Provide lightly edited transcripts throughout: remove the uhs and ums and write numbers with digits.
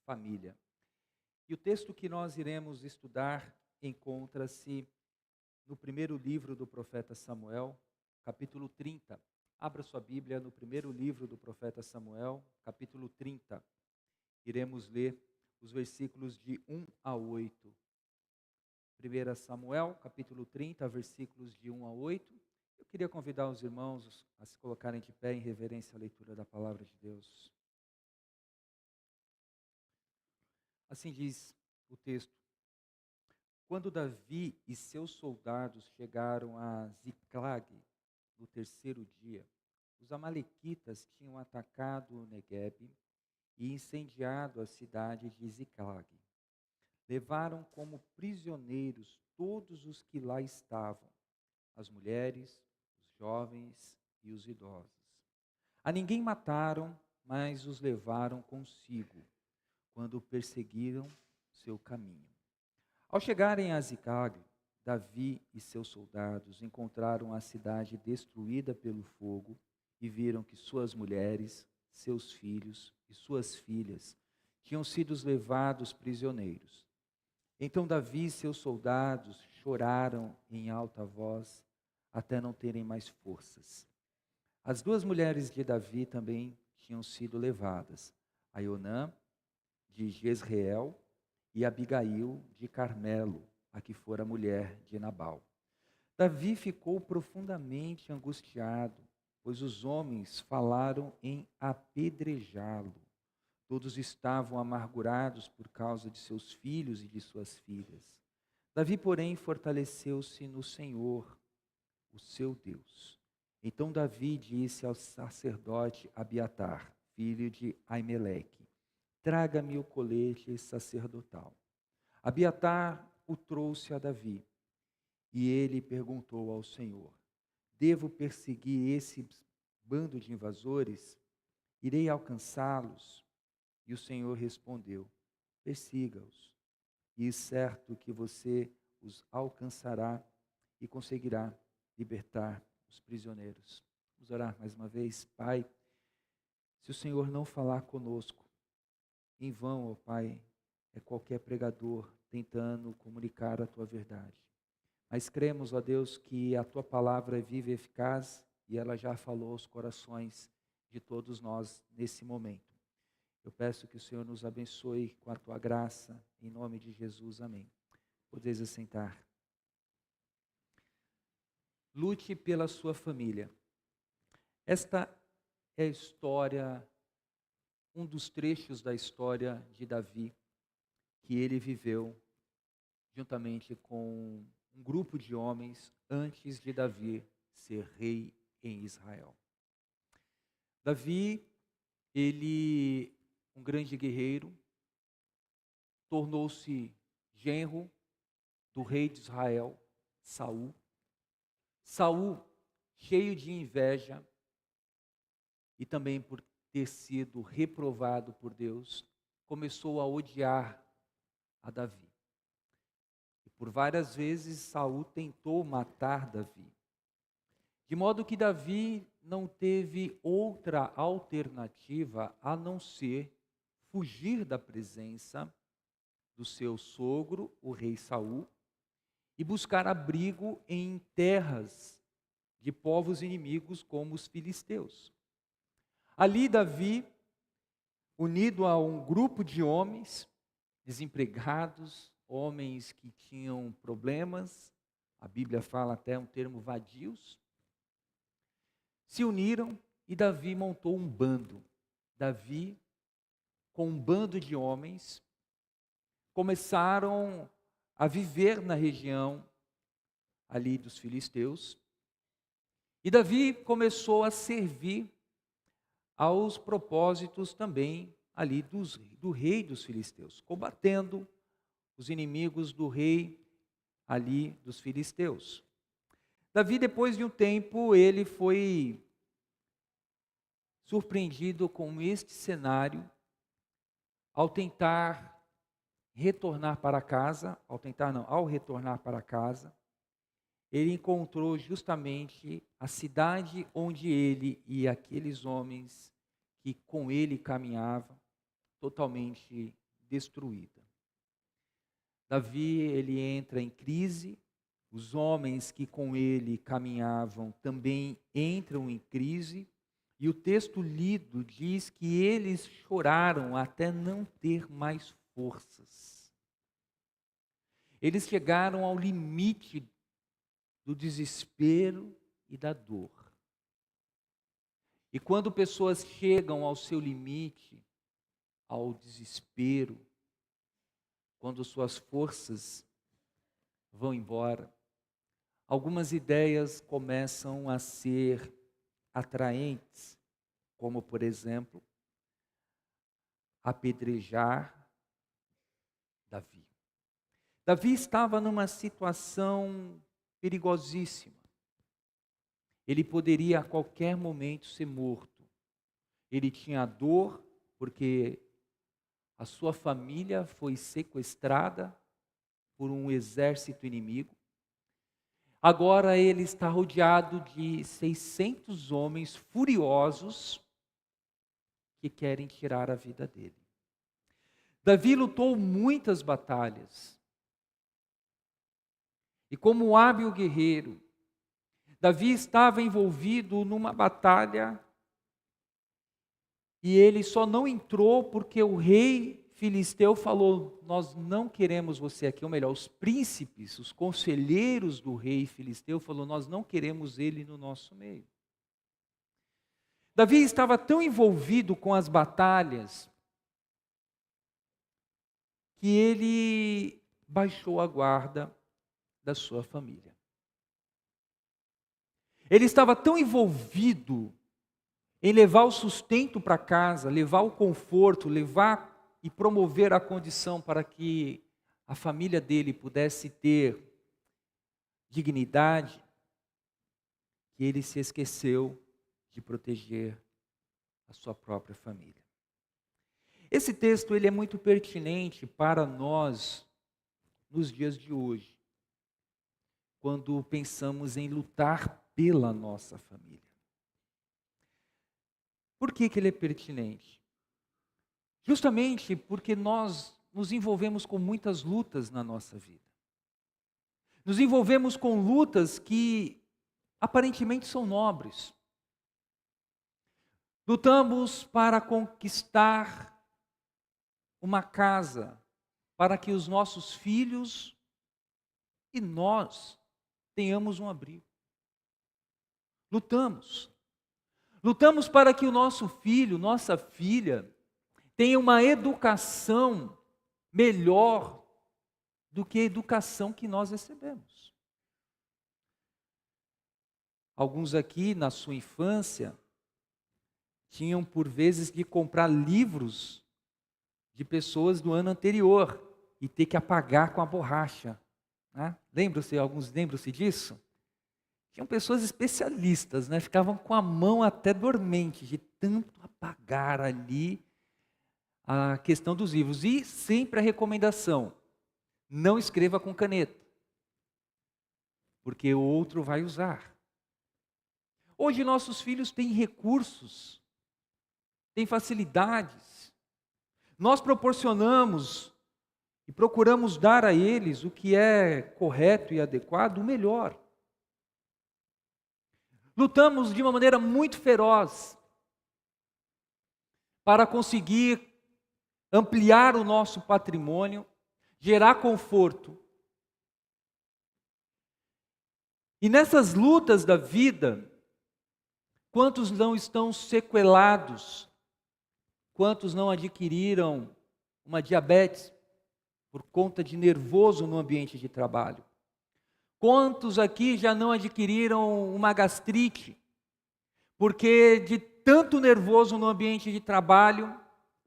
família. E o texto que nós iremos estudar encontra-se no primeiro livro do profeta Samuel, capítulo 30. Abra sua Bíblia no primeiro livro do profeta Samuel, capítulo 30. Iremos ler os versículos de 1 a 8. 1 Samuel, capítulo 30, versículos de 1 a 8. Eu queria convidar os irmãos a se colocarem de pé em reverência à leitura da palavra de Deus. Assim diz o texto: Quando Davi e seus soldados chegaram a Ziclag no terceiro dia, os amalequitas tinham atacado Neguebe e incendiado a cidade de Ziclag. Levaram como prisioneiros todos os que lá estavam, as mulheres, os jovens e os idosos. A ninguém mataram, mas os levaram consigo, quando perseguiram seu caminho. Ao chegarem a Ziclag, Davi e seus soldados encontraram a cidade destruída pelo fogo e viram que suas mulheres, seus filhos e suas filhas tinham sido levados prisioneiros. Então Davi e seus soldados choraram em alta voz até não terem mais forças. As duas mulheres de Davi também tinham sido levadas, Aionã de Jezreel e Abigail de Carmelo, a que fora mulher de Nabal. Davi ficou profundamente angustiado, pois os homens falaram em apedrejá-lo. Todos estavam amargurados por causa de seus filhos e de suas filhas. Davi, porém, fortaleceu-se no Senhor, o seu Deus. Então Davi disse ao sacerdote Abiatar, filho de Aimeleque: Traga-me o colete sacerdotal. Abiatar o trouxe a Davi, e ele perguntou ao Senhor: Devo perseguir esse bando de invasores? Irei alcançá-los? E o Senhor respondeu: Persiga-os, e certo que você os alcançará e conseguirá libertar os prisioneiros. Vamos orar mais uma vez. Pai, se o Senhor não falar conosco, em vão, ó Pai, é qualquer pregador tentando comunicar a Tua verdade. Mas cremos, ó Deus, que a Tua palavra é viva e eficaz e ela já falou aos corações de todos nós nesse momento. Eu peço que o Senhor nos abençoe com a Tua graça, em nome de Jesus, amém. Podeis assentar. Lute pela sua família. Esta é a história, um dos trechos da história de Davi, que ele viveu juntamente com um grupo de homens antes de Davi ser rei em Israel. Davi, um grande guerreiro, tornou-se genro do rei de Israel, Saul. Saul, cheio de inveja e também por ter sido reprovado por Deus, começou a odiar a Davi. E por várias vezes Saul tentou matar Davi. De modo que Davi não teve outra alternativa a não ser fugir da presença do seu sogro, o rei Saul, e buscar abrigo em terras de povos inimigos como os filisteus. Ali Davi, unido a um grupo de homens desempregados, homens que tinham problemas, a Bíblia fala até um termo vadios, se uniram e Davi montou um bando. Davi, com um bando de homens, começaram a viver na região ali dos filisteus. E Davi começou a servir aos propósitos também ali do rei dos filisteus, combatendo os inimigos do rei ali dos filisteus. Davi, depois de um tempo, ele foi surpreendido com este cenário ao tentar retornar para casa, ao retornar para casa, ele encontrou justamente a cidade onde ele e aqueles homens que com ele caminhavam, totalmente destruída. Davi, ele entra em crise, os homens que com ele caminhavam também entram em crise, e o texto lido diz que eles choraram até não ter mais forças. Eles chegaram ao limite do desespero e da dor. E quando pessoas chegam ao seu limite, ao desespero, quando suas forças vão embora, algumas ideias começam a ser atraentes, como, por exemplo, apedrejar Davi. Davi estava numa situação perigosíssima. Ele poderia a qualquer momento ser morto. Ele tinha dor porque a sua família foi sequestrada por um exército inimigo. Agora ele está rodeado de 600 homens furiosos que querem tirar a vida dele. Davi lutou muitas batalhas. E como hábil guerreiro, Davi estava envolvido numa batalha e ele só não entrou porque o rei filisteu falou: nós não queremos você aqui, ou melhor, os príncipes, os conselheiros do rei filisteu falou: nós não queremos ele no nosso meio. Davi estava tão envolvido com as batalhas que ele baixou a guarda da sua família. Ele estava tão envolvido em levar o sustento para casa, levar o conforto, levar e promover a condição para que a família dele pudesse ter dignidade, que ele se esqueceu de proteger a sua própria família. Esse texto ele é muito pertinente para nós nos dias de hoje, quando pensamos em lutar pela nossa família. Por que ele é pertinente? Justamente porque nós nos envolvemos com muitas lutas na nossa vida. Nos envolvemos com lutas que aparentemente são nobres. Lutamos para conquistar uma casa, para que os nossos filhos e nós tenhamos um abrigo. Lutamos para que o nosso filho, nossa filha, tenha uma educação melhor do que a educação que nós recebemos. Alguns aqui, na sua infância, tinham por vezes de comprar livros de pessoas do ano anterior e ter que apagar com a borracha. Né? Alguns lembram-se disso? Tinham pessoas especialistas, né? Ficavam com a mão até dormente, de tanto apagar ali a questão dos livros. E sempre a recomendação: não escreva com caneta, porque o outro vai usar. Hoje nossos filhos têm recursos, têm facilidades. Nós proporcionamos e procuramos dar a eles o que é correto e adequado, o melhor. Lutamos de uma maneira muito feroz para conseguir ampliar o nosso patrimônio, gerar conforto. E nessas lutas da vida, quantos não estão sequelados? Quantos não adquiriram uma diabetes por conta de nervoso no ambiente de trabalho? Quantos aqui já não adquiriram uma gastrite, porque de tanto nervoso no ambiente de trabalho,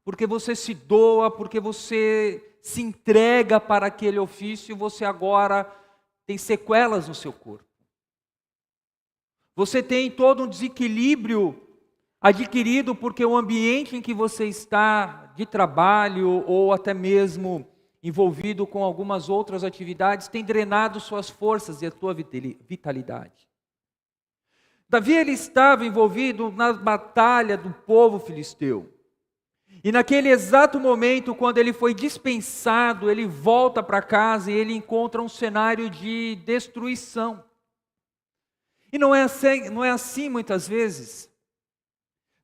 porque você se doa, porque você se entrega para aquele ofício, você agora tem sequelas no seu corpo. Você tem todo um desequilíbrio adquirido porque o ambiente em que você está de trabalho ou até mesmo envolvido com algumas outras atividades, tem drenado suas forças e a tua vitalidade. Davi ele estava envolvido na batalha do povo filisteu. E naquele exato momento, quando ele foi dispensado, ele volta para casa e ele encontra um cenário de destruição. E não é assim muitas vezes.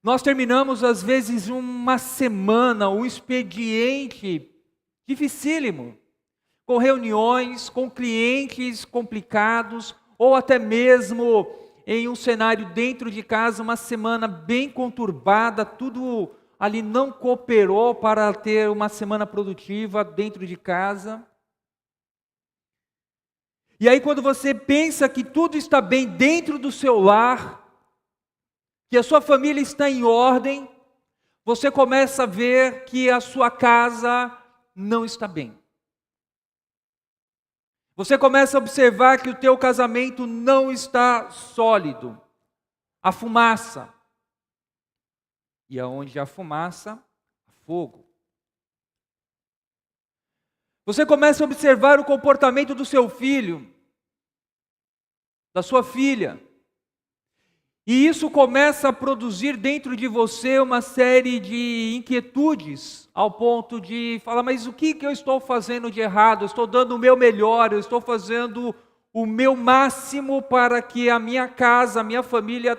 Nós terminamos às vezes uma semana, um expediente dificílimo, com reuniões, com clientes complicados, ou até mesmo em um cenário dentro de casa, uma semana bem conturbada, tudo ali não cooperou para ter uma semana produtiva dentro de casa. E aí quando você pensa que tudo está bem dentro do seu lar, que a sua família está em ordem, você começa a ver que a sua casa não está bem. Você começa a observar que o teu casamento não está sólido. A fumaça. E aonde há fumaça, há fogo. Você começa a observar o comportamento do seu filho, da sua filha. E isso começa a produzir dentro de você uma série de inquietudes, ao ponto de falar, mas o que eu estou fazendo de errado? Eu estou dando o meu melhor, eu estou fazendo o meu máximo para que a minha casa, a minha família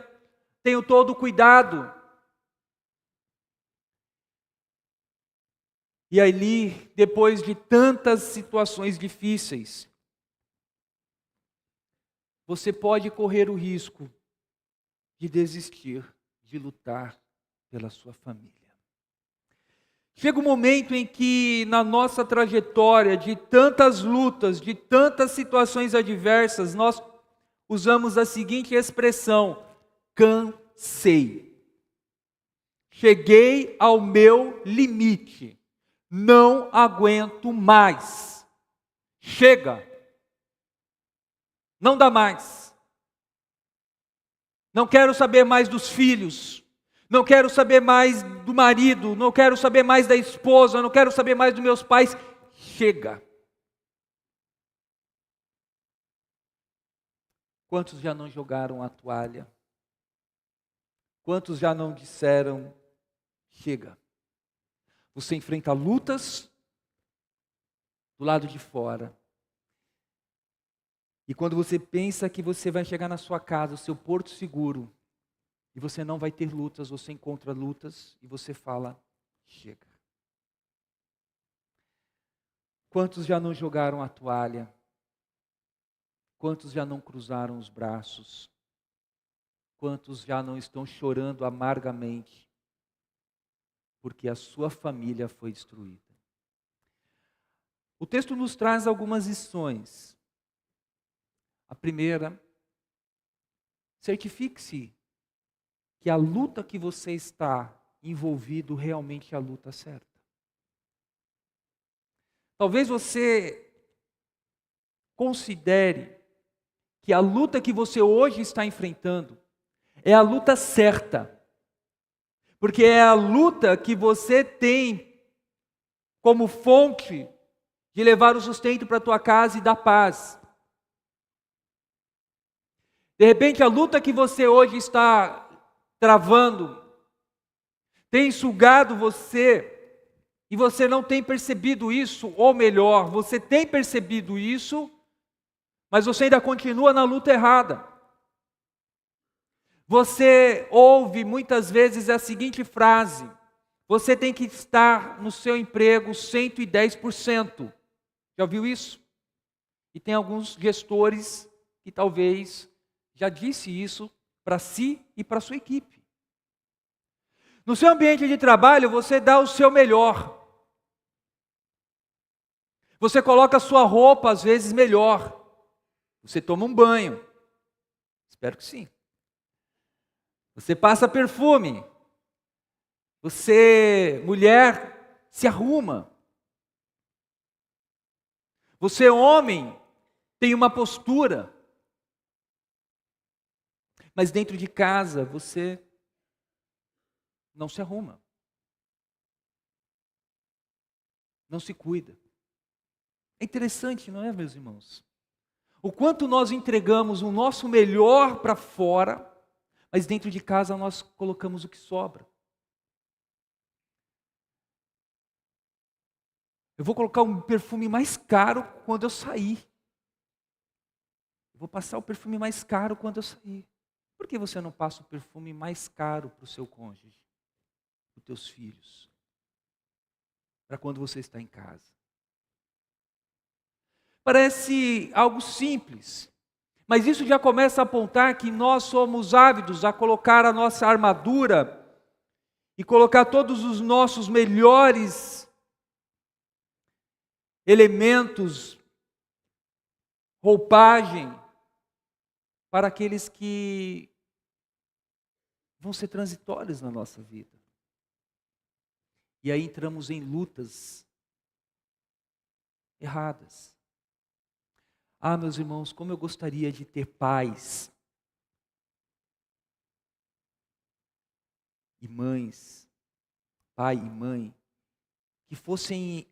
tenha todo o cuidado. E ali, depois de tantas situações difíceis, você pode correr o risco de desistir de lutar pela sua família. Chega um momento em que na nossa trajetória de tantas lutas, de tantas situações adversas, nós usamos a seguinte expressão: cansei. Cheguei ao meu limite. Não aguento mais. Chega. Não dá mais. Não quero saber mais dos filhos. Não quero saber mais do marido. Não quero saber mais da esposa. Não quero saber mais dos meus pais. Chega. Quantos já não jogaram a toalha? Quantos já não disseram, chega? Você enfrenta lutas do lado de fora. E quando você pensa que você vai chegar na sua casa, o seu porto seguro, e você não vai ter lutas, você encontra lutas e você fala, chega. Quantos já não jogaram a toalha? Quantos já não cruzaram os braços? Quantos já não estão chorando amargamente? Porque a sua família foi destruída. O texto nos traz algumas lições. A primeira, certifique-se que a luta que você está envolvido realmente é a luta certa. Talvez você considere que a luta que você hoje está enfrentando é a luta certa. Porque é a luta que você tem como fonte de levar o sustento para a tua casa e dar paz. De repente, a luta que você hoje está travando tem sugado você e você não tem percebido isso, ou melhor, você tem percebido isso, mas você ainda continua na luta errada. Você ouve muitas vezes a seguinte frase: você tem que estar no seu emprego 110%. Já ouviu isso? E tem alguns gestores que talvez já disse isso para si e para sua equipe. No seu ambiente de trabalho, você dá o seu melhor. Você coloca a sua roupa, às vezes, melhor. Você toma um banho. Espero que sim. Você passa perfume. Você, mulher, se arruma. Você, homem, tem uma postura. Mas dentro de casa, você não se arruma. Não se cuida. É interessante, não é, meus irmãos? O quanto nós entregamos o nosso melhor para fora, mas dentro de casa nós colocamos o que sobra. Eu vou colocar um perfume mais caro quando eu sair. Eu vou passar o perfume mais caro quando eu sair. Por que você não passa o perfume mais caro para o seu cônjuge, para os teus filhos, para quando você está em casa? Parece algo simples, mas isso já começa a apontar que nós somos ávidos a colocar a nossa armadura e colocar todos os nossos melhores elementos, roupagem, para aqueles que vão ser transitórios na nossa vida. E aí entramos em lutas erradas. Meus irmãos, como eu gostaria de ter pais e mães, pai e mãe, que fossem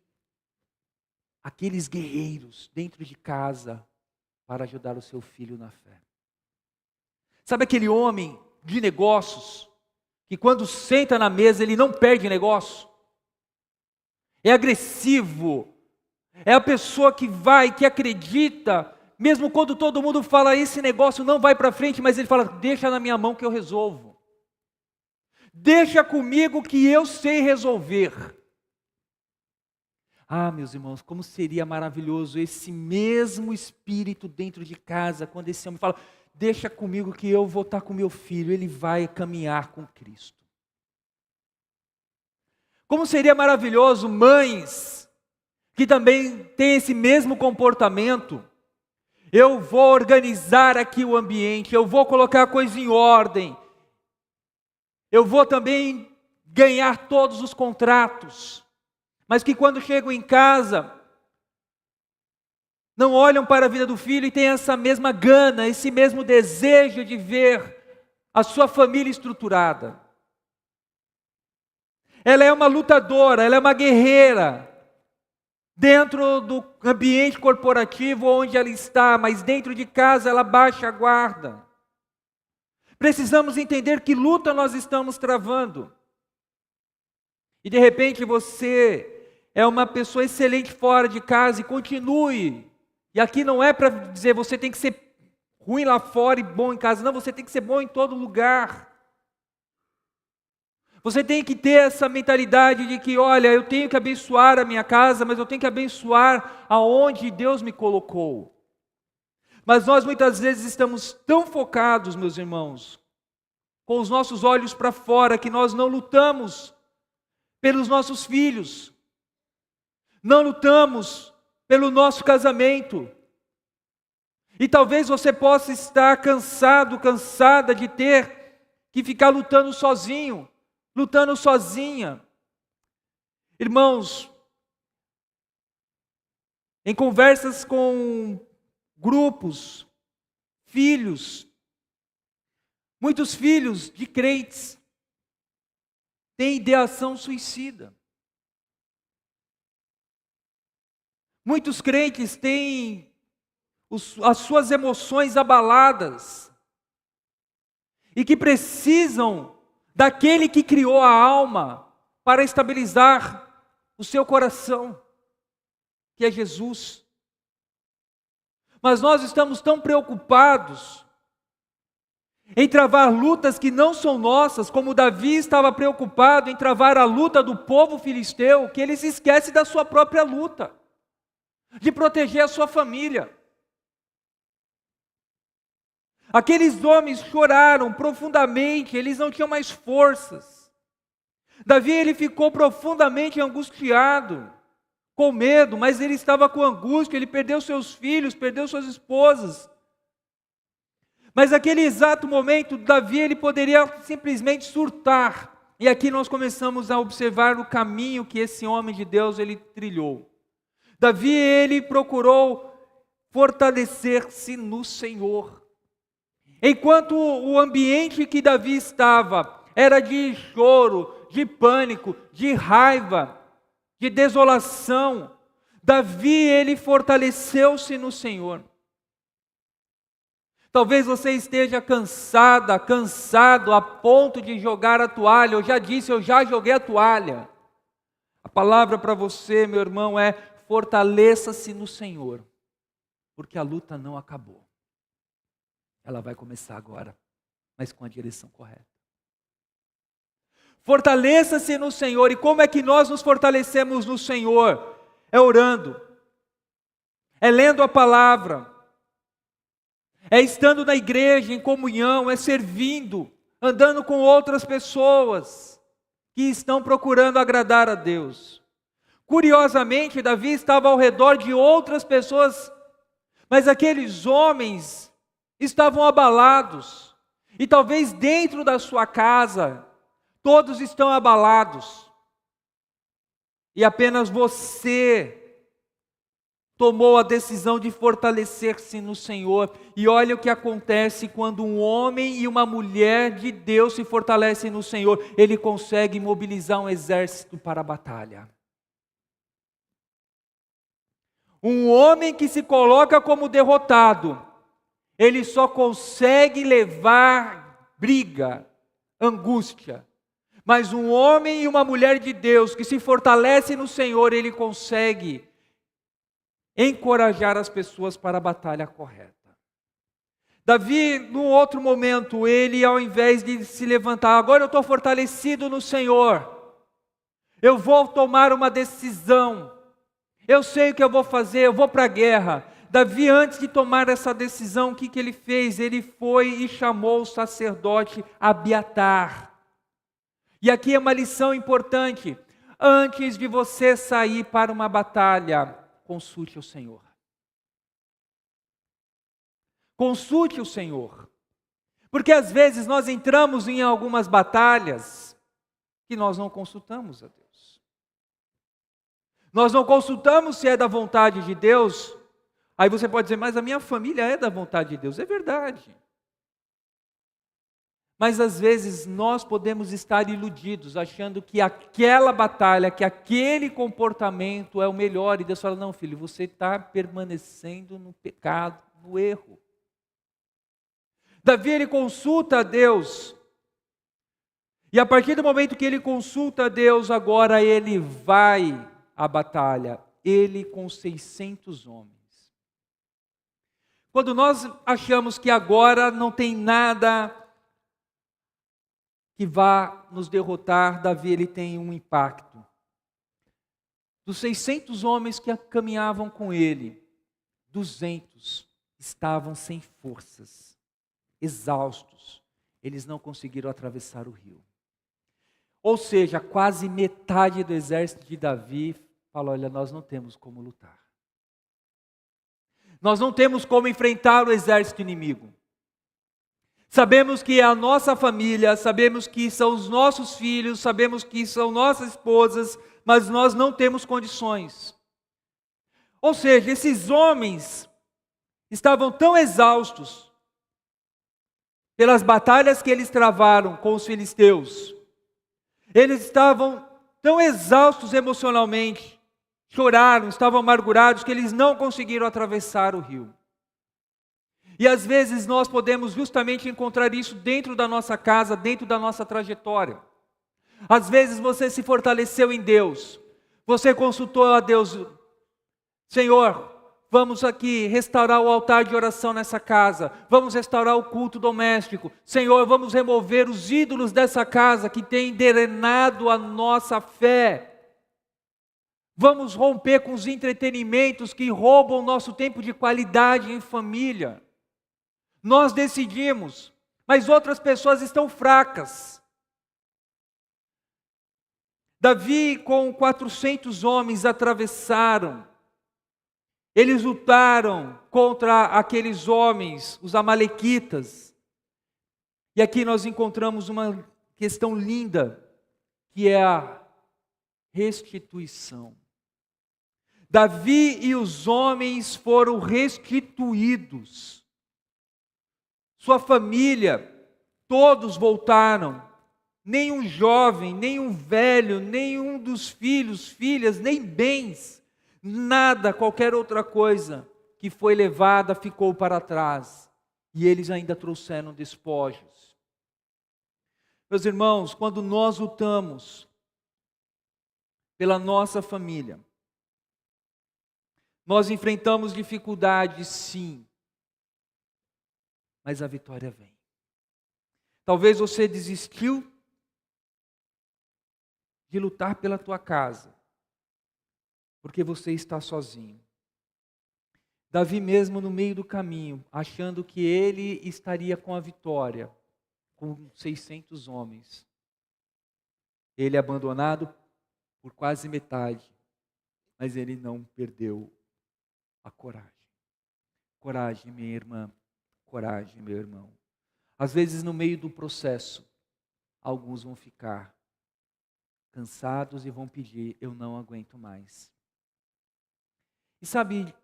aqueles guerreiros dentro de casa para ajudar o seu filho na fé. Sabe aquele homem de negócios, que quando senta na mesa ele não perde negócio? É agressivo, é a pessoa que vai, que acredita, mesmo quando todo mundo fala, esse negócio não vai para frente, mas ele fala, deixa na minha mão que eu resolvo. Deixa comigo que eu sei resolver. Meus irmãos, como seria maravilhoso esse mesmo espírito dentro de casa, quando esse homem fala, deixa comigo que eu vou estar com meu filho, ele vai caminhar com Cristo. Como seria maravilhoso mães que também têm esse mesmo comportamento. Eu vou organizar aqui o ambiente, eu vou colocar a coisa em ordem, eu vou também ganhar todos os contratos, mas que quando chegam em casa, não olham para a vida do filho e têm essa mesma gana, esse mesmo desejo de ver a sua família estruturada. Ela é uma lutadora, ela é uma guerreira, dentro do ambiente corporativo onde ela está, mas dentro de casa ela baixa a guarda. Precisamos entender que luta nós estamos travando. E de repente você é uma pessoa excelente fora de casa e continue. E aqui não é para dizer você tem que ser ruim lá fora e bom em casa. Não, você tem que ser bom em todo lugar. Você tem que ter essa mentalidade de que, olha, eu tenho que abençoar a minha casa, mas eu tenho que abençoar aonde Deus me colocou. Mas nós muitas vezes estamos tão focados, meus irmãos, com os nossos olhos para fora, que nós não lutamos pelos nossos filhos. Não lutamos pelo nosso casamento. E talvez você possa estar cansado, cansada de ter que ficar lutando sozinho, lutando sozinha. Irmãos, em conversas com grupos, filhos, muitos filhos de crentes têm ideação suicida. Muitos crentes têm as suas emoções abaladas e que precisam daquele que criou a alma para estabilizar o seu coração, que é Jesus. Mas nós estamos tão preocupados em travar lutas que não são nossas, como Davi estava preocupado em travar a luta do povo filisteu, que ele se esquece da sua própria luta, de proteger a sua família. Aqueles homens choraram profundamente, eles não tinham mais forças. Davi, ele ficou profundamente angustiado, com medo, mas ele estava com angústia, ele perdeu seus filhos, perdeu suas esposas. Mas naquele exato momento, Davi, ele poderia simplesmente surtar. E aqui nós começamos a observar o caminho que esse homem de Deus, ele trilhou. Davi, ele procurou fortalecer-se no Senhor. Enquanto o ambiente que Davi estava era de choro, de pânico, de raiva, de desolação, Davi, ele fortaleceu-se no Senhor. Talvez você esteja cansada, cansado a ponto de jogar a toalha. Eu já disse, eu já joguei a toalha. A palavra para você, meu irmão, é: fortaleça-se no Senhor, porque a luta não acabou. Ela vai começar agora, mas com a direção correta. Fortaleça-se no Senhor. E como é que nós nos fortalecemos no Senhor? É orando, é lendo a palavra, é estando na igreja em comunhão, é servindo, andando com outras pessoas que estão procurando agradar a Deus. Curiosamente, Davi estava ao redor de outras pessoas, mas aqueles homens estavam abalados. E talvez dentro da sua casa, todos estão abalados. E apenas você tomou a decisão de fortalecer-se no Senhor. E olha o que acontece quando um homem e uma mulher de Deus se fortalecem no Senhor. Ele consegue mobilizar um exército para a batalha. Um homem que se coloca como derrotado, ele só consegue levar briga, angústia. Mas um homem e uma mulher de Deus que se fortalecem no Senhor, ele consegue encorajar as pessoas para a batalha correta. Davi, num outro momento, ele ao invés de se levantar, agora eu estou fortalecido no Senhor, eu vou tomar uma decisão, eu sei o que eu vou fazer, eu vou para a guerra. Davi, antes de tomar essa decisão, o que ele fez? Ele foi e chamou o sacerdote Abiatar. E aqui é uma lição importante: antes de você sair para uma batalha, consulte o Senhor. Consulte o Senhor. Porque às vezes nós entramos em algumas batalhas que nós não consultamos a Deus. Nós não consultamos se é da vontade de Deus. Aí você pode dizer: mas a minha família é da vontade de Deus. É verdade. Mas às vezes nós podemos estar iludidos, achando que aquela batalha, que aquele comportamento é o melhor. E Deus fala: não, filho, você está permanecendo no pecado, no erro. Davi, ele consulta a Deus. E a partir do momento que ele consulta a Deus, agora ele vai à batalha. Ele com 600 homens. Quando nós achamos que agora não tem nada que vá nos derrotar, Davi, ele tem um impacto. Dos 600 homens que caminhavam com ele, 200 estavam sem forças, exaustos. Eles não conseguiram atravessar o rio. Ou seja, quase metade do exército de Davi falou: olha, nós não temos como lutar. Nós não temos como enfrentar o exército inimigo. Sabemos que é a nossa família, sabemos que são os nossos filhos, sabemos que são nossas esposas, mas nós não temos condições. Ou seja, esses homens estavam tão exaustos pelas batalhas que eles travaram com os filisteus. Eles estavam tão exaustos emocionalmente, choraram, estavam amargurados, que eles não conseguiram atravessar o rio. E às vezes nós podemos justamente encontrar isso dentro da nossa casa, dentro da nossa trajetória. Às vezes você se fortaleceu em Deus, você consultou a Deus: Senhor, vamos aqui restaurar o altar de oração nessa casa, vamos restaurar o culto doméstico. Senhor, vamos remover os ídolos dessa casa que tem drenado a nossa fé. Vamos romper com os entretenimentos que roubam o nosso tempo de qualidade em família. Nós decidimos, mas outras pessoas estão fracas. Davi, com 400 homens, atravessaram. Eles lutaram contra aqueles homens, os amalequitas. E aqui nós encontramos uma questão linda, que é a restituição. Davi e os homens foram restituídos. Sua família, todos voltaram. Nenhum jovem, nenhum velho, nenhum dos filhos, filhas, nem bens, nada, qualquer outra coisa que foi levada ficou para trás. E eles ainda trouxeram despojos. Meus irmãos, quando nós lutamos, pela nossa família. Nós enfrentamos dificuldades, sim, mas a vitória vem. Talvez você desistiu de lutar pela tua casa, porque você está sozinho. Davi mesmo no meio do caminho, achando que ele estaria com a vitória, com 600 homens. Ele é abandonado por quase metade, mas ele não perdeu a coragem. Coragem, minha irmã, coragem, meu irmão. Às vezes no meio do processo, alguns vão ficar cansados e vão pedir, eu não aguento mais. E sabe,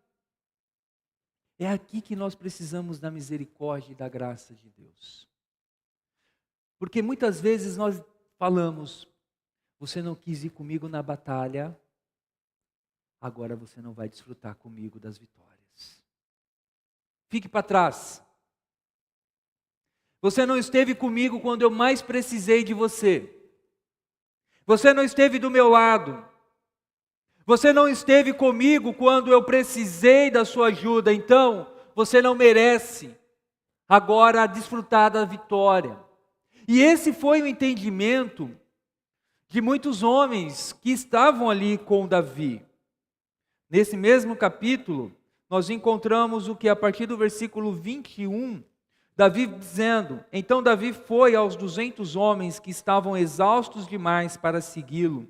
é aqui que nós precisamos da misericórdia e da graça de Deus. Porque muitas vezes nós falamos, você não quis ir comigo na batalha, agora você não vai desfrutar comigo das vitórias. Fique para trás. Você não esteve comigo quando eu mais precisei de você. Você não esteve do meu lado. Você não esteve comigo quando eu precisei da sua ajuda. Então, você não merece agora desfrutar da vitória. E esse foi o entendimento de muitos homens que estavam ali com Davi. Nesse mesmo capítulo, nós encontramos o que a partir do versículo 21, Davi dizendo, então Davi foi aos 200 homens que estavam exaustos demais para segui-lo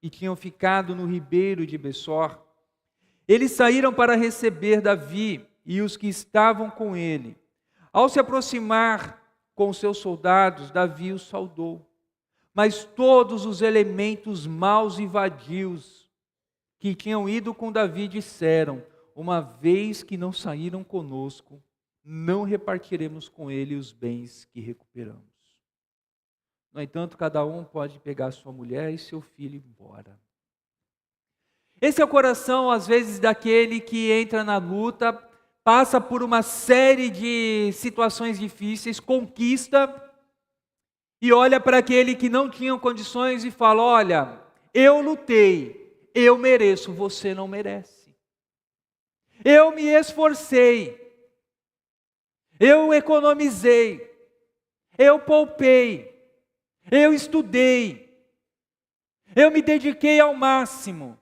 e tinham ficado no ribeiro de Besor. Eles saíram para receber Davi e os que estavam com ele. Ao se aproximar com seus soldados, Davi os saudou. Mas todos os elementos maus e vadios que tinham ido com Davi disseram, uma vez que não saíram conosco, não repartiremos com ele os bens que recuperamos. No entanto, cada um pode pegar sua mulher e seu filho e ir embora. Esse é o coração, às vezes, daquele que entra na luta, passa por uma série de situações difíceis, conquista, e olha para aquele que não tinha condições e fala, olha, eu lutei, eu mereço, você não merece. Eu me esforcei, eu economizei, eu poupei, eu estudei, eu me dediquei ao máximo,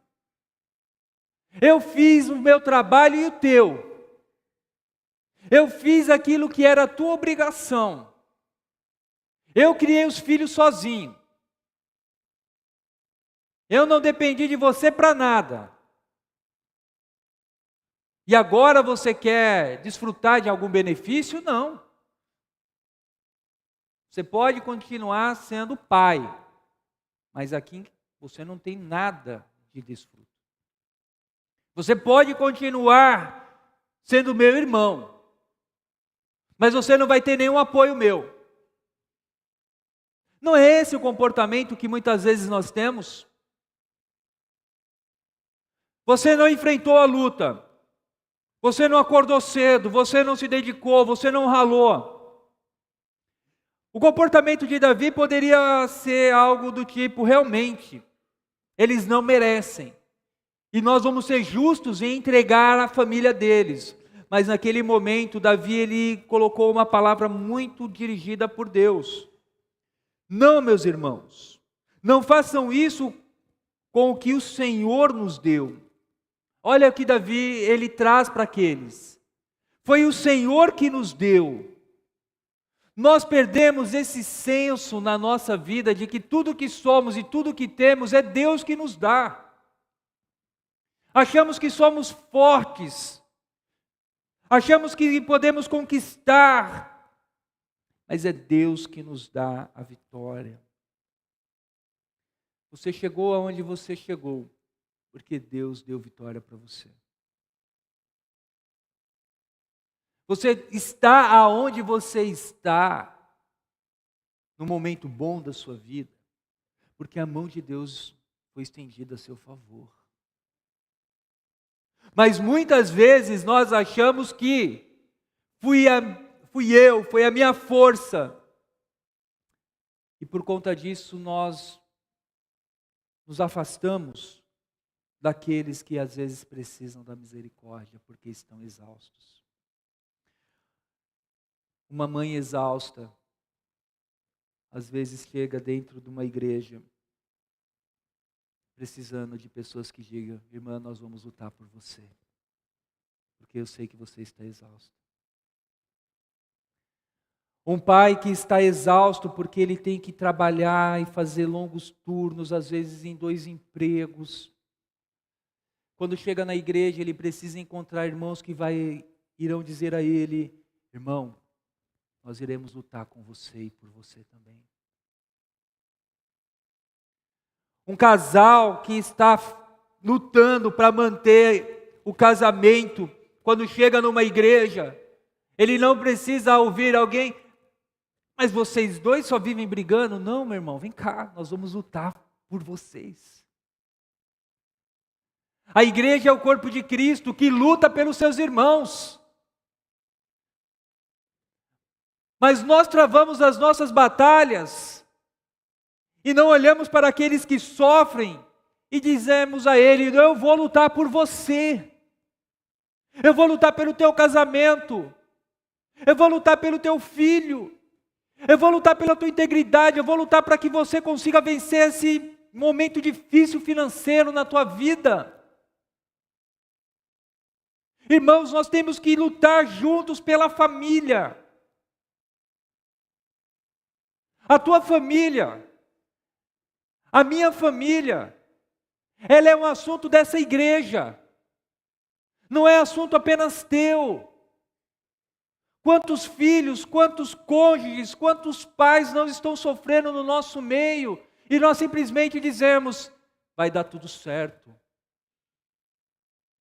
eu fiz o meu trabalho e o teu, eu fiz aquilo que era a tua obrigação, eu criei os filhos sozinho, eu não dependi de você para nada. E agora você quer desfrutar de algum benefício? Não. Você pode continuar sendo pai, mas aqui você não tem nada de desfruto. Você pode continuar sendo meu irmão, mas você não vai ter nenhum apoio meu. Não é esse o comportamento que muitas vezes nós temos? Você não enfrentou a luta. Você não acordou cedo, você não se dedicou, você não ralou. O comportamento de Davi poderia ser algo do tipo, realmente, eles não merecem. E nós vamos ser justos em entregar a família deles. Mas naquele momento, Davi ele colocou uma palavra muito dirigida por Deus. Não, meus irmãos, não façam isso com o que o Senhor nos deu. Olha o que Davi ele traz para aqueles. Foi o Senhor que nos deu. Nós perdemos esse senso na nossa vida de que tudo que somos e tudo que temos é Deus que nos dá. Achamos que somos fortes. Achamos que podemos conquistar. Mas é Deus que nos dá a vitória. Você chegou aonde você chegou, porque Deus deu vitória para você. Você está aonde você está, no momento bom da sua vida, porque a mão de Deus foi estendida a seu favor. Mas muitas vezes nós achamos que foi a minha força. E por conta disso nós nos afastamos daqueles que às vezes precisam da misericórdia, porque estão exaustos. Uma mãe exausta, às vezes chega dentro de uma igreja, precisando de pessoas que digam: irmã, nós vamos lutar por você, porque eu sei que você está exausto. Um pai que está exausto porque ele tem que trabalhar e fazer longos turnos, às vezes em 2 empregos. Quando chega na igreja, ele precisa encontrar irmãos que irão dizer a ele: irmão, nós iremos lutar com você e por você também. Um casal que está lutando para manter o casamento, quando chega numa igreja, ele não precisa ouvir alguém: mas vocês dois só vivem brigando? Não, meu irmão, vem cá, nós vamos lutar por vocês. A igreja é o corpo de Cristo que luta pelos seus irmãos. Mas nós travamos as nossas batalhas e não olhamos para aqueles que sofrem e dizemos a ele: eu vou lutar por você. Eu vou lutar pelo teu casamento. Eu vou lutar pelo teu filho. Eu vou lutar pela tua integridade. Eu vou lutar para que você consiga vencer esse momento difícil financeiro na tua vida. Irmãos, nós temos que lutar juntos pela família. A tua família, a minha família, ela é um assunto dessa igreja. Não é assunto apenas teu. Quantos filhos, quantos cônjuges, quantos pais não estão sofrendo no nosso meio e nós simplesmente dizemos: vai dar tudo certo.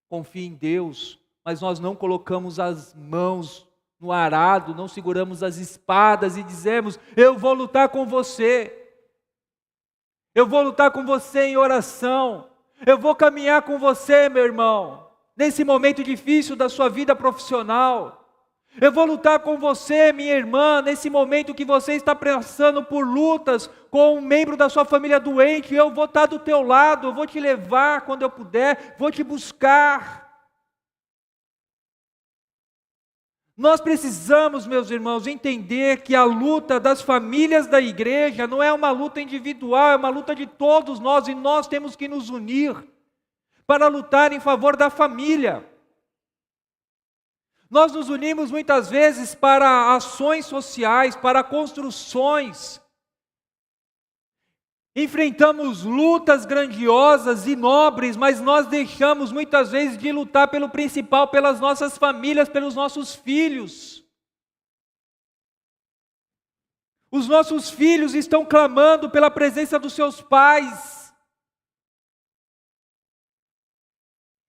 Confie em Deus, mas nós não colocamos as mãos no arado, não seguramos as espadas e dizemos: eu vou lutar com você. Eu vou lutar com você em oração. Eu vou caminhar com você, meu irmão, nesse momento difícil da sua vida profissional. Eu vou lutar com você, minha irmã, nesse momento que você está passando por lutas com um membro da sua família doente. Eu vou estar do teu lado, eu vou te levar quando eu puder, vou te buscar. Nós precisamos, meus irmãos, entender que a luta das famílias da igreja não é uma luta individual, é uma luta de todos nós, e nós temos que nos unir para lutar em favor da família. Nós nos unimos muitas vezes para ações sociais, para construções. Enfrentamos lutas grandiosas e nobres, mas nós deixamos muitas vezes de lutar pelo principal, pelas nossas famílias, pelos nossos filhos. Os nossos filhos estão clamando pela presença dos seus pais.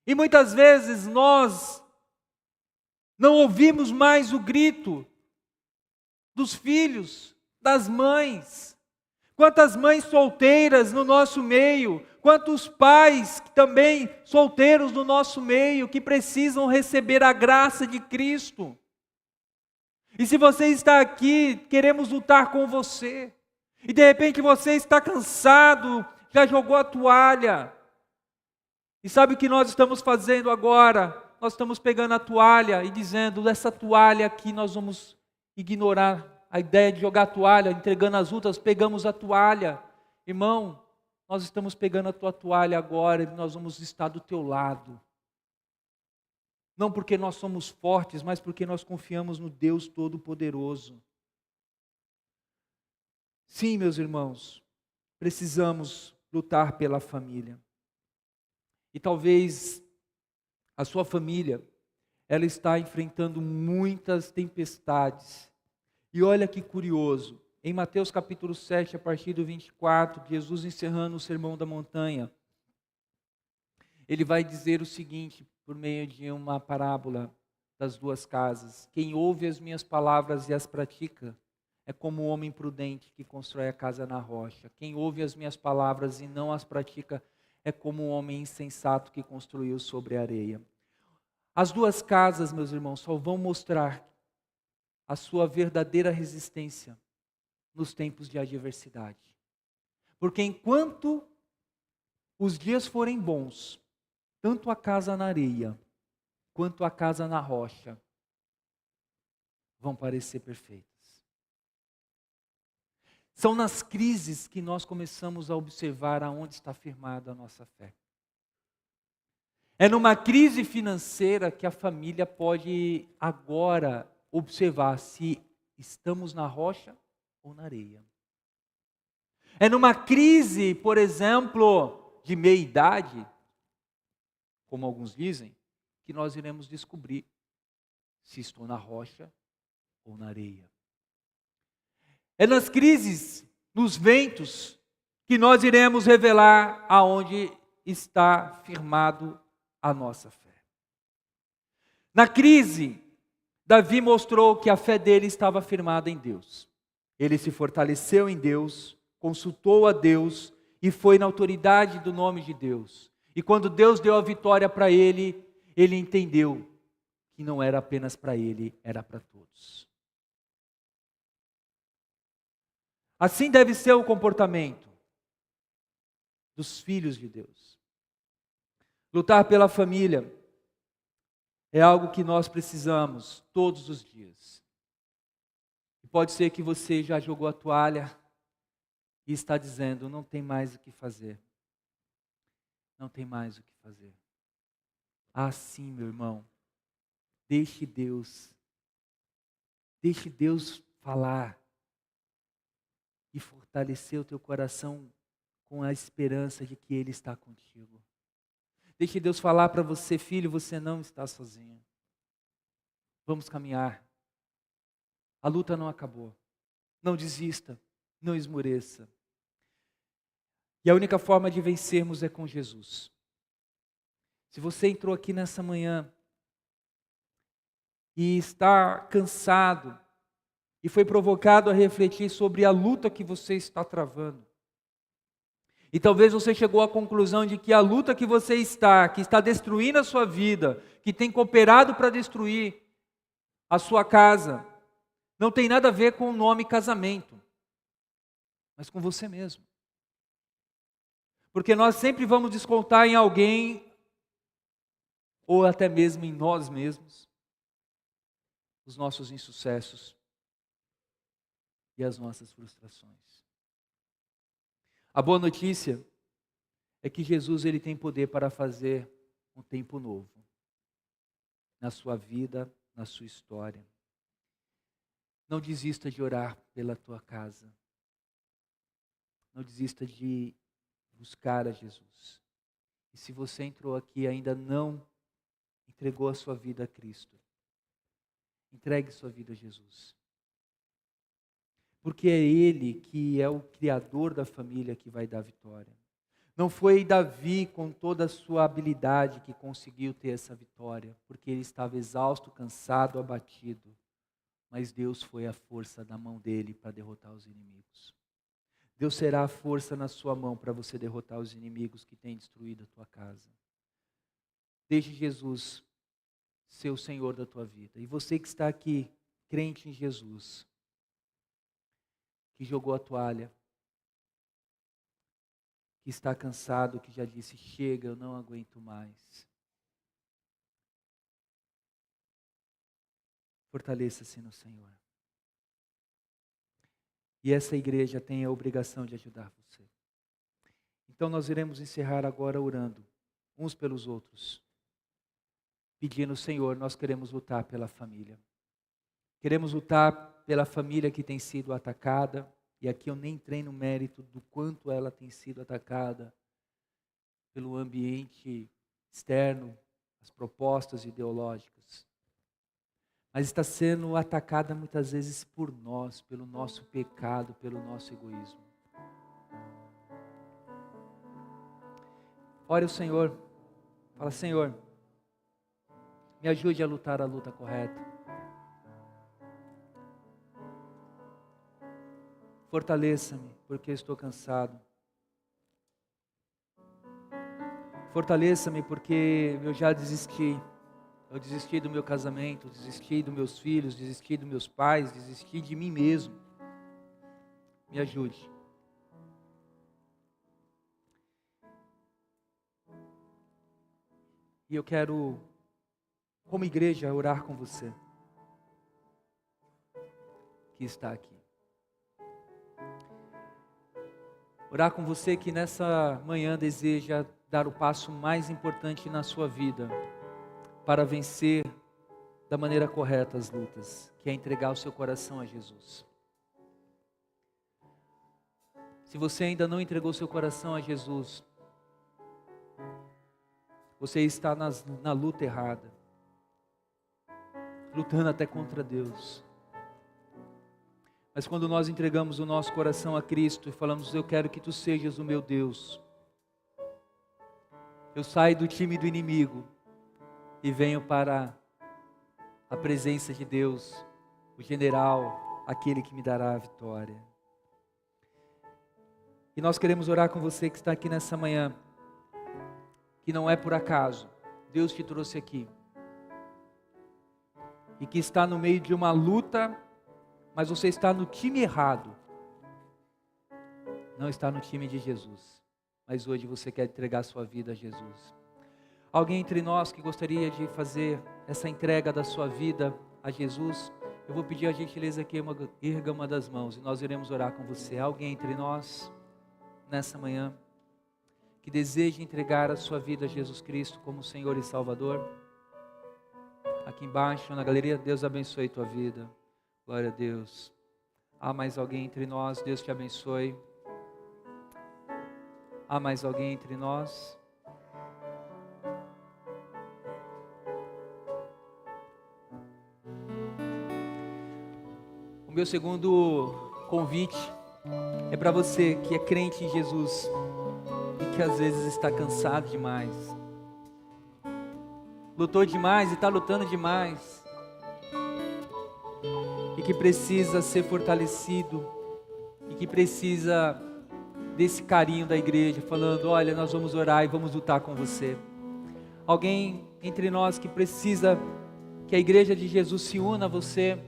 E muitas vezes nós não ouvimos mais o grito dos filhos, das mães. Quantas mães solteiras no nosso meio, quantos pais também solteiros no nosso meio, que precisam receber a graça de Cristo. E se você está aqui, queremos lutar com você. E de repente você está cansado, já jogou a toalha. E sabe o que nós estamos fazendo agora? Nós estamos pegando a toalha e dizendo: essa toalha aqui nós vamos ignorar. A ideia de jogar a toalha, entregando as outras, pegamos a toalha. Irmão, nós estamos pegando a tua toalha agora e nós vamos estar do teu lado. Não porque nós somos fortes, mas porque nós confiamos no Deus Todo-Poderoso. Sim, meus irmãos, precisamos lutar pela família. E talvez a sua família, ela está enfrentando muitas tempestades. E olha que curioso, em Mateus capítulo 7, a partir do 24, Jesus encerrando o Sermão da Montanha, ele vai dizer o seguinte, por meio de uma parábola das 2 casas: quem ouve as minhas palavras e as pratica, é como o homem prudente que constrói a casa na rocha. Quem ouve as minhas palavras e não as pratica, é como um homem insensato que construiu sobre a areia. As 2 casas, meus irmãos, só vão mostrar a sua verdadeira resistência nos tempos de adversidade. Porque enquanto os dias forem bons, tanto a casa na areia, quanto a casa na rocha, vão parecer perfeitas. São nas crises que nós começamos a observar aonde está firmada a nossa fé. É numa crise financeira que a família pode agora observar se estamos na rocha ou na areia. É numa crise, por exemplo, de meia-idade, como alguns dizem, que nós iremos descobrir se estou na rocha ou na areia. É nas crises, nos ventos, que nós iremos revelar aonde está firmado a nossa fé. Na crise, Davi mostrou que a fé dele estava firmada em Deus. Ele se fortaleceu em Deus, consultou a Deus e foi na autoridade do nome de Deus. E quando Deus deu a vitória para ele, ele entendeu que não era apenas para ele, era para todos. Assim deve ser o comportamento dos filhos de Deus. Lutar pela família é algo que nós precisamos todos os dias. E pode ser que você já jogou a toalha e está dizendo, não tem mais o que fazer. Não tem mais o que fazer. Ah, sim, meu irmão. Deixe Deus falar e fortalecer o teu coração com a esperança de que Ele está contigo. Deixe Deus falar para você, filho, você não está sozinho. Vamos caminhar. A luta não acabou. Não desista, não esmoreça. E a única forma de vencermos é com Jesus. Se você entrou aqui nessa manhã e está cansado e foi provocado a refletir sobre a luta que você está travando, e talvez você chegou à conclusão de que a luta que você está, que está destruindo a sua vida, que tem cooperado para destruir a sua casa, não tem nada a ver com o nome casamento, mas com você mesmo. Porque nós sempre vamos descontar em alguém, ou até mesmo em nós mesmos, os nossos insucessos e as nossas frustrações. A boa notícia é que Jesus ele tem poder para fazer um tempo novo na sua vida, na sua história. Não desista de orar pela tua casa. Não desista de buscar a Jesus. E se você entrou aqui e ainda não entregou a sua vida a Cristo, entregue sua vida a Jesus. Porque é Ele que é o criador da família que vai dar vitória. Não foi Davi com toda a sua habilidade que conseguiu ter essa vitória, porque ele estava exausto, cansado, abatido. Mas Deus foi a força na mão dele para derrotar os inimigos. Deus será a força na sua mão para você derrotar os inimigos que têm destruído a tua casa. Deixe Jesus ser o Senhor da tua vida. E você que está aqui, crente em Jesus, que jogou a toalha, que está cansado, que já disse, chega, eu não aguento mais. Fortaleça-se no Senhor. E essa igreja tem a obrigação de ajudar você. Então nós iremos encerrar agora orando, uns pelos outros. Pedindo, Senhor, nós queremos lutar pela família. Queremos lutar pela família que tem sido atacada. E aqui eu nem entrei no mérito do quanto ela tem sido atacada pelo ambiente externo, as propostas ideológicas. Mas está sendo atacada muitas vezes por nós, pelo nosso pecado, pelo nosso egoísmo. Ore ao Senhor, fala, Senhor, me ajude a lutar a luta correta. Fortaleça-me, porque eu estou cansado. Fortaleça-me, porque eu já desisti. Eu desisti do meu casamento, desisti dos meus filhos, desisti dos meus pais, desisti de mim mesmo. Me ajude. E eu quero, como igreja, orar com você que está aqui. Orar com você que nessa manhã deseja dar o passo mais importante na sua vida para vencer da maneira correta as lutas, que é entregar o seu coração a Jesus. Se você ainda não entregou seu coração a Jesus, você está na luta errada, lutando até contra Deus. Mas quando nós entregamos o nosso coração a Cristo e falamos, eu quero que Tu sejas o meu Deus, eu saio do time do inimigo e venho para a presença de Deus, o general, aquele que me dará a vitória. E nós queremos orar com você que está aqui nessa manhã, que não é por acaso, Deus te trouxe aqui, e que está no meio de uma luta, mas você está no time errado, não está no time de Jesus, mas hoje você quer entregar sua vida a Jesus. Alguém entre nós que gostaria de fazer essa entrega da sua vida a Jesus, eu vou pedir a gentileza que erga uma das mãos e nós iremos orar com você. Alguém entre nós, nessa manhã, que deseja entregar a sua vida a Jesus Cristo como Senhor e Salvador? Aqui embaixo, na galeria, Deus abençoe tua vida. Glória a Deus. Há mais alguém entre nós? Deus te abençoe. Há mais alguém entre nós? O meu segundo convite é para você que é crente em Jesus e que às vezes está cansado demais, lutou demais e está lutando demais, e que precisa ser fortalecido, e que precisa desse carinho da igreja, falando, olha, nós vamos orar e vamos lutar com você. Alguém entre nós que precisa que a igreja de Jesus se una a você?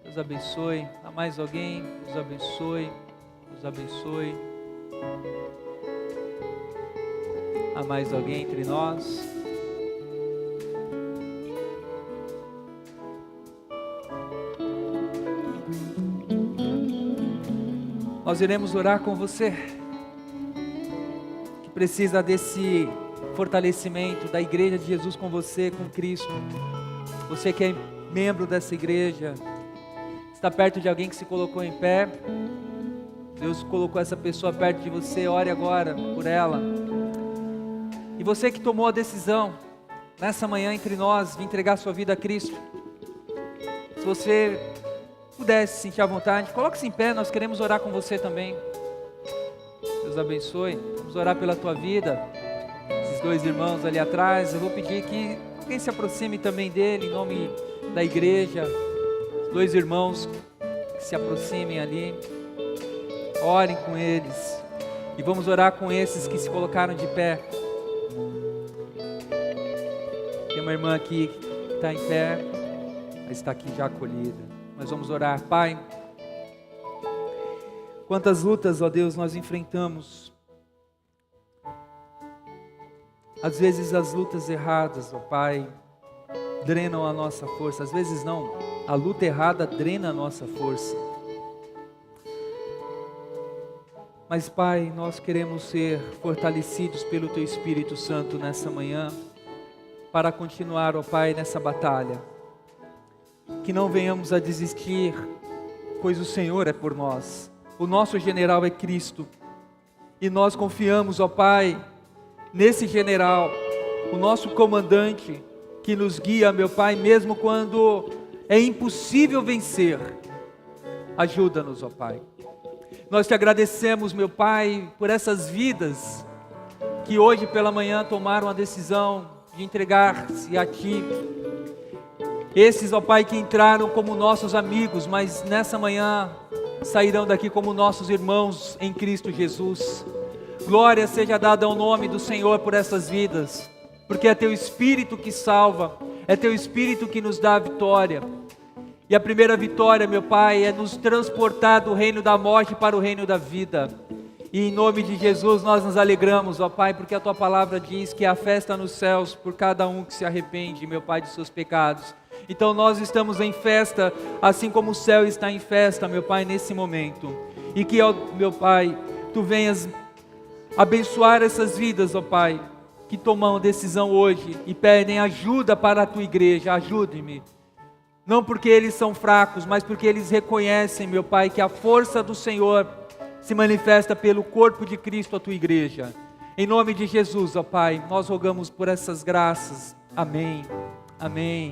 Deus abençoe. Há mais alguém? Deus abençoe. Deus abençoe. Há mais alguém entre nós? Nós iremos orar com você que precisa desse fortalecimento da igreja de Jesus com você, com Cristo. Você que é membro dessa igreja, está perto de alguém que se colocou em pé, Deus colocou essa pessoa perto de você, ore agora por ela. E você que tomou a decisão nessa manhã entre nós de entregar sua vida a Cristo, se você pudesse sentir à vontade, coloque-se em pé, nós queremos orar com você também. Deus abençoe. Vamos orar pela tua vida. Esses dois irmãos ali atrás, eu vou pedir que alguém se aproxime também dele, em nome da igreja. Os dois irmãos que se aproximem ali, orem com eles, e vamos orar com esses que se colocaram de pé. Tem uma irmã aqui que está em pé, mas está aqui já acolhida. Nós vamos orar. Pai, quantas lutas, ó Deus, nós enfrentamos. Às vezes as lutas erradas, ó Pai, drenam a nossa força. Às vezes não, a luta errada drena a nossa força. Mas Pai, nós queremos ser fortalecidos pelo Teu Espírito Santo nessa manhã, para continuar, ó Pai, nessa batalha. Que não venhamos a desistir, pois o Senhor é por nós. O nosso general é Cristo. E nós confiamos, ó Pai, nesse general, o nosso comandante, que nos guia, meu Pai, mesmo quando é impossível vencer. Ajuda-nos, ó Pai. Nós te agradecemos, meu Pai, por essas vidas que hoje pela manhã tomaram a decisão de entregar-se a Ti. Esses, ó Pai, que entraram como nossos amigos, mas nessa manhã sairão daqui como nossos irmãos em Cristo Jesus. Glória seja dada ao nome do Senhor por essas vidas, porque é Teu Espírito que salva, é Teu Espírito que nos dá a vitória. E a primeira vitória, meu Pai, é nos transportar do reino da morte para o reino da vida. E em nome de Jesus nós nos alegramos, ó Pai, porque a Tua palavra diz que há festa nos céus por cada um que se arrepende, meu Pai, de seus pecados. Então nós estamos em festa, assim como o céu está em festa, meu Pai, nesse momento. E que, ó, meu Pai, Tu venhas abençoar essas vidas, ó Pai, que tomam decisão hoje e pedem ajuda para a Tua igreja. Ajude-me. Não porque eles são fracos, mas porque eles reconhecem, meu Pai, que a força do Senhor se manifesta pelo corpo de Cristo, a Tua igreja. Em nome de Jesus, ó Pai, nós rogamos por essas graças. Amém. Amém.